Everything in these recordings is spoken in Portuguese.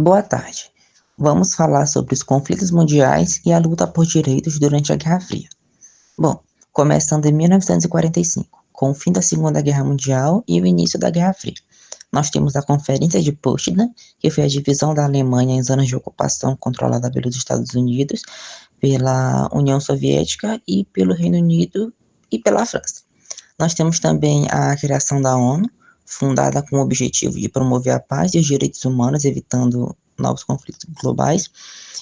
Boa tarde. Vamos falar sobre os conflitos mundiais e a luta por direitos durante a Guerra Fria. Bom, começando em 1945, com o fim da Segunda Guerra Mundial e o início da Guerra Fria. Nós temos a Conferência de Potsdam, que foi a divisão da Alemanha em zonas de ocupação controlada pelos Estados Unidos, pela União Soviética e pelo Reino Unido e pela França. Nós temos também a criação da ONU, fundada com o objetivo de promover a paz e os direitos humanos, evitando novos conflitos globais.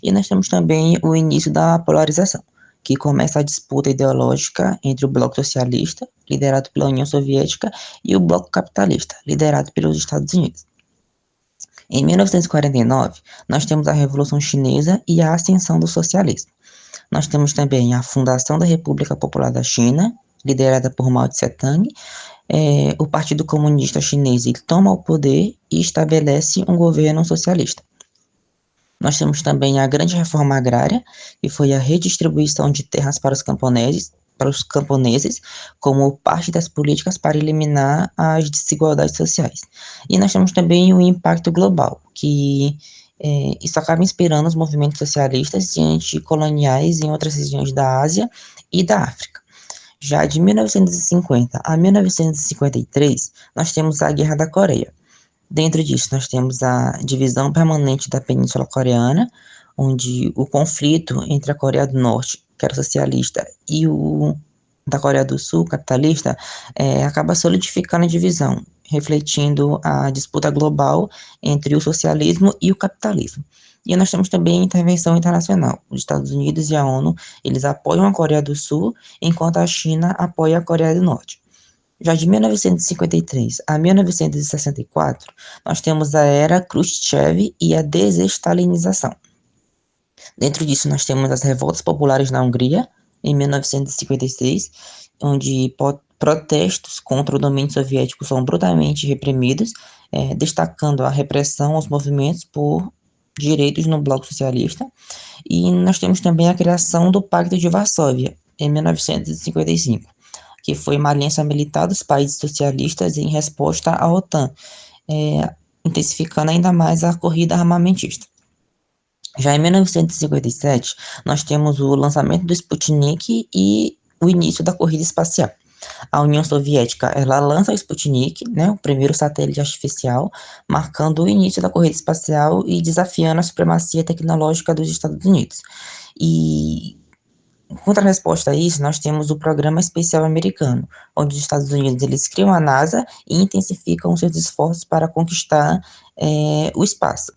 E nós temos também o início da polarização, que começa a disputa ideológica entre o Bloco Socialista, liderado pela União Soviética, e o Bloco Capitalista, liderado pelos Estados Unidos. Em 1949, nós temos a Revolução Chinesa e a ascensão do socialismo. Nós temos também a fundação da República Popular da China, liderada por Mao Tse-tung. O Partido Comunista Chinês ele toma o poder e estabelece um governo socialista. Nós temos também a Grande Reforma Agrária, que foi a redistribuição de terras para os camponeses, como parte das políticas para eliminar as desigualdades sociais. E nós temos também o impacto global, que isso acaba inspirando os movimentos socialistas e anticoloniais em outras regiões da Ásia e da África. Já de 1950 a 1953, nós temos a Guerra da Coreia. Dentro disso, nós temos a divisão permanente da Península Coreana, onde o conflito entre a Coreia do Norte, que era socialista, e o da Coreia do Sul, capitalista, acaba solidificando a divisão, refletindo a disputa global entre o socialismo e o capitalismo. E nós temos também a intervenção internacional. Os Estados Unidos e a ONU, eles apoiam a Coreia do Sul, enquanto a China apoia a Coreia do Norte. Já de 1953 a 1964, nós temos a era Khrushchev e a desestalinização. Dentro disso, nós temos as revoltas populares na Hungria, em 1956, onde protestos contra o domínio soviético são brutalmente reprimidos, destacando a repressão aos movimentos por direitos no Bloco Socialista. E nós temos também a criação do Pacto de Varsóvia, em 1955, que foi uma aliança militar dos países socialistas em resposta à OTAN, intensificando ainda mais a corrida armamentista. Já em 1957, nós temos o lançamento do Sputnik e o início da corrida espacial. A União Soviética, ela lança o Sputnik, né, o primeiro satélite artificial, marcando o início da corrida espacial e desafiando a supremacia tecnológica dos Estados Unidos. E, em contrarresposta a isso, nós temos o Programa Espacial Americano, onde os Estados Unidos eles criam a NASA e intensificam seus esforços para conquistar o espaço.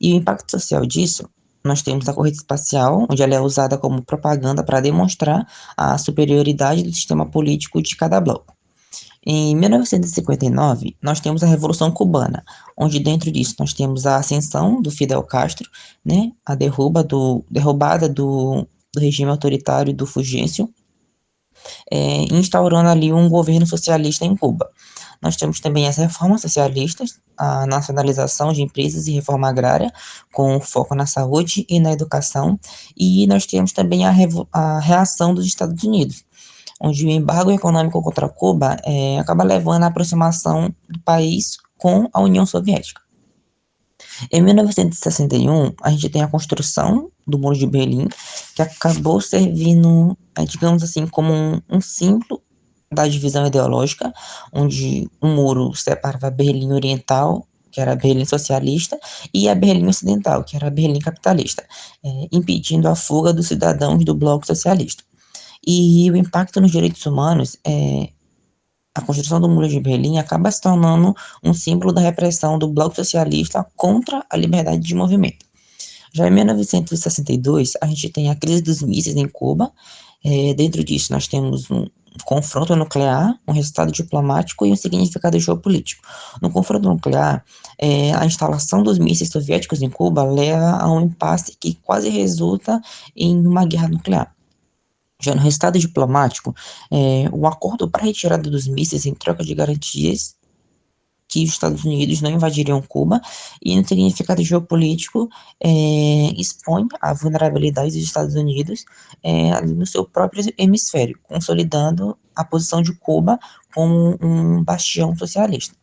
E o impacto social disso, nós temos a corrida espacial, onde ela é usada como propaganda para demonstrar a superioridade do sistema político de cada bloco. Em 1959, nós temos a Revolução Cubana, onde dentro disso nós temos a ascensão do Fidel Castro, né, a derrubada do regime autoritário do Fulgêncio, instaurando ali um governo socialista em Cuba. Nós temos também as reformas socialistas, a nacionalização de empresas e reforma agrária, com foco na saúde e na educação, e nós temos também a reação dos Estados Unidos, onde o embargo econômico contra Cuba acaba levando à aproximação do país com a União Soviética. Em 1961, a gente tem a construção do Muro de Berlim, que acabou servindo, digamos assim, como um símbolo da divisão ideológica, onde o muro separava a Berlim Oriental, que era a Berlim socialista, e a Berlim Ocidental, que era a Berlim capitalista, impedindo a fuga dos cidadãos do Bloco Socialista. E o impacto nos direitos humanos, a construção do Muro de Berlim acaba se tornando um símbolo da repressão do Bloco Socialista contra a liberdade de movimento. Já em 1962, a gente tem a crise dos mísseis em Cuba. Dentro disso, nós temos um confronto nuclear, um resultado diplomático e um significado geopolítico. No confronto nuclear, a instalação dos mísseis soviéticos em Cuba leva a um impasse que quase resulta em uma guerra nuclear. Já no resultado diplomático, o acordo para a retirada dos mísseis em troca de garantias que os Estados Unidos não invadiriam Cuba, e no significado geopolítico expõe a vulnerabilidade dos Estados Unidos no seu próprio hemisfério, consolidando a posição de Cuba como um bastião socialista.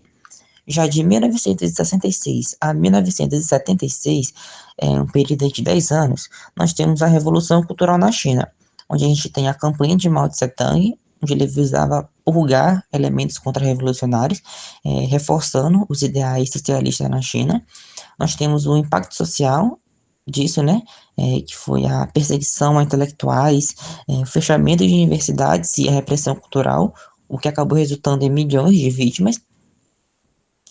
Já de 1966 a 1976, um período de 10 anos, nós temos a Revolução Cultural na China, onde a gente tem a campanha de Mao Tse-tung, onde ele visava purgar elementos contra-revolucionários, reforçando os ideais socialistas na China. Nós temos o impacto social disso, né, que foi a perseguição a intelectuais, o fechamento de universidades e a repressão cultural, o que acabou resultando em milhões de vítimas.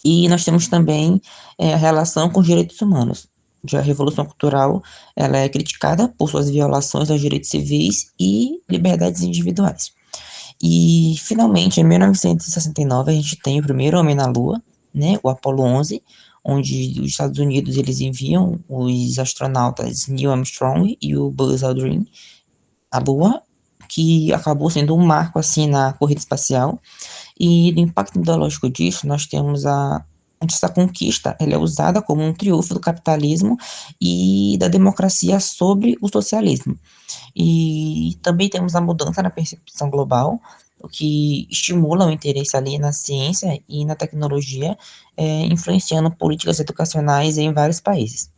E nós temos também a relação com os direitos humanos. Já a Revolução Cultural, ela é criticada por suas violações aos direitos civis e liberdades individuais. E, finalmente, em 1969, a gente tem o primeiro homem na Lua, né, o Apollo 11, onde os Estados Unidos eles enviam os astronautas Neil Armstrong e o Buzz Aldrin à Lua, que acabou sendo um marco assim na corrida espacial. E do impacto ideológico disso, nós temos essa conquista, ela é usada como um triunfo do capitalismo e da democracia sobre o socialismo. E também temos a mudança na percepção global, o que estimula o interesse ali na ciência e na tecnologia, influenciando políticas educacionais em vários países.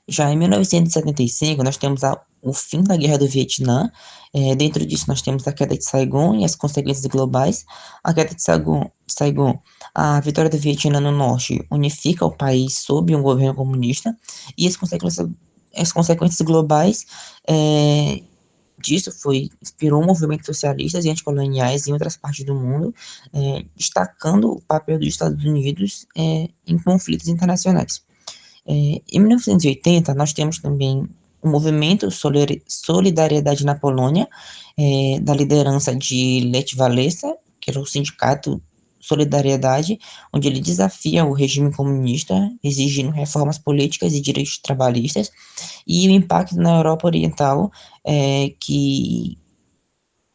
Já em 1975, nós temos o fim da Guerra do Vietnã. Dentro disso, nós temos a queda de Saigon e as consequências globais. A queda de Saigon, a vitória do Vietnã no norte unifica o país sob um governo comunista. E as consequências globais disso inspirou movimentos socialistas e anticoloniais em outras partes do mundo, destacando o papel dos Estados Unidos em conflitos internacionais. Em 1980, nós temos também o movimento Solidariedade na Polônia, da liderança de Lech Walesa, que era o sindicato Solidariedade, onde ele desafia o regime comunista, exigindo reformas políticas e direitos trabalhistas, e o impacto na Europa Oriental, que,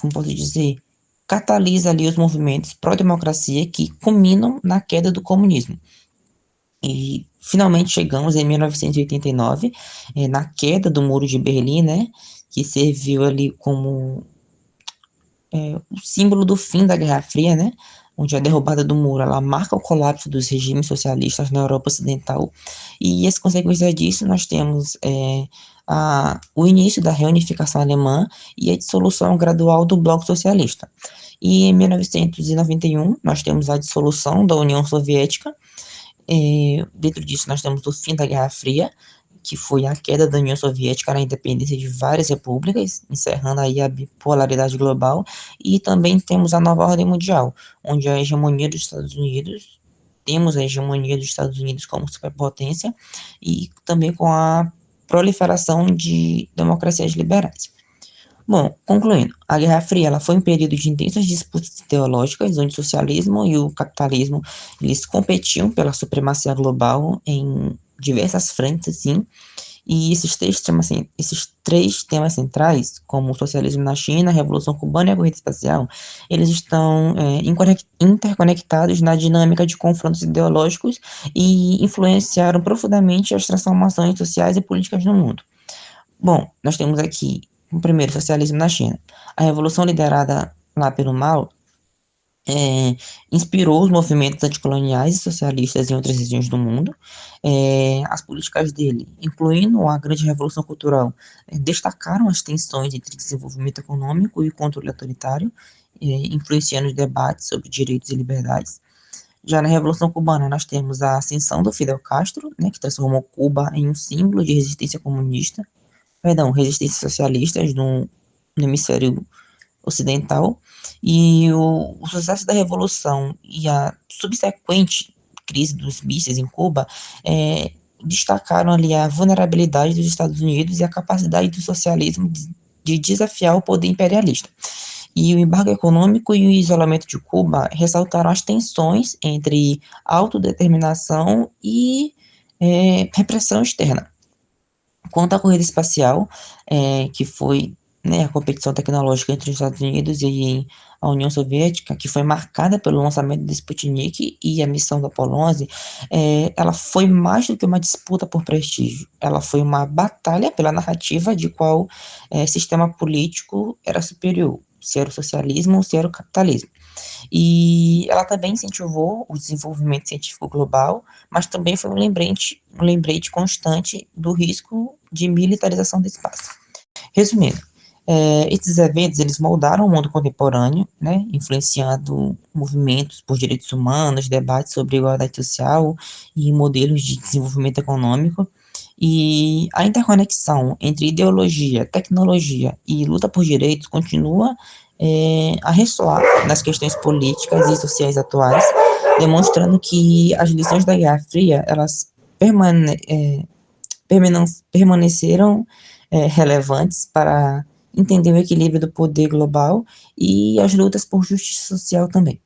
como posso dizer, catalisa ali os movimentos pró-democracia que culminam na queda do comunismo. E finalmente chegamos em 1989, na queda do Muro de Berlim, né, que serviu ali como o símbolo do fim da Guerra Fria, né, onde a derrubada do muro ela marca o colapso dos regimes socialistas na Europa Ocidental. E as consequências disso nós temos o início da reunificação alemã e a dissolução gradual do Bloco Socialista. E em 1991 nós temos a dissolução da União Soviética. Dentro disso, nós temos o fim da Guerra Fria, que foi a queda da União Soviética na independência de várias repúblicas, encerrando aí a bipolaridade global, e também temos a nova ordem mundial, onde a hegemonia dos Estados Unidos, temos a hegemonia dos Estados Unidos como superpotência, e também com a proliferação de democracias liberais. Bom, concluindo, a Guerra Fria ela foi um período de intensas disputas ideológicas, onde o socialismo e o capitalismo eles competiam pela supremacia global em diversas frentes, assim, e esses três temas centrais, como o socialismo na China, a Revolução Cubana e a corrida espacial, eles estão interconectados na dinâmica de confrontos ideológicos e influenciaram profundamente as transformações sociais e políticas no mundo. Bom, nós temos aqui o primeiro, socialismo na China. A revolução liderada lá pelo Mao inspirou os movimentos anticoloniais e socialistas em outras regiões do mundo. As políticas dele, incluindo a grande revolução cultural, destacaram as tensões entre desenvolvimento econômico e controle autoritário, influenciando os debates sobre direitos e liberdades. Já na Revolução Cubana, nós temos a ascensão do Fidel Castro, né, que transformou Cuba em um símbolo de resistência comunista, resistências socialistas no hemisfério ocidental, e o sucesso da Revolução e a subsequente crise dos mísseis em Cuba destacaram ali a vulnerabilidade dos Estados Unidos e a capacidade do socialismo de desafiar o poder imperialista. E o embargo econômico e o isolamento de Cuba ressaltaram as tensões entre autodeterminação e repressão externa. Quanto à corrida espacial, que foi, né, a competição tecnológica entre os Estados Unidos e a União Soviética, que foi marcada pelo lançamento do Sputnik e a missão do Apollo 11, ela foi mais do que uma disputa por prestígio, ela foi uma batalha pela narrativa de qual sistema político era superior, se era o socialismo ou se era o capitalismo. E ela também incentivou o desenvolvimento científico global, mas também foi um lembrete constante do risco de militarização do espaço. Resumindo, esses eventos eles moldaram o mundo contemporâneo, né, influenciando movimentos por direitos humanos, debates sobre igualdade social e modelos de desenvolvimento econômico. E a interconexão entre ideologia, tecnologia e luta por direitos continua a ressoar nas questões políticas e sociais atuais, demonstrando que as lições da Guerra Fria elas permaneceram relevantes para entender o equilíbrio do poder global e as lutas por justiça social também.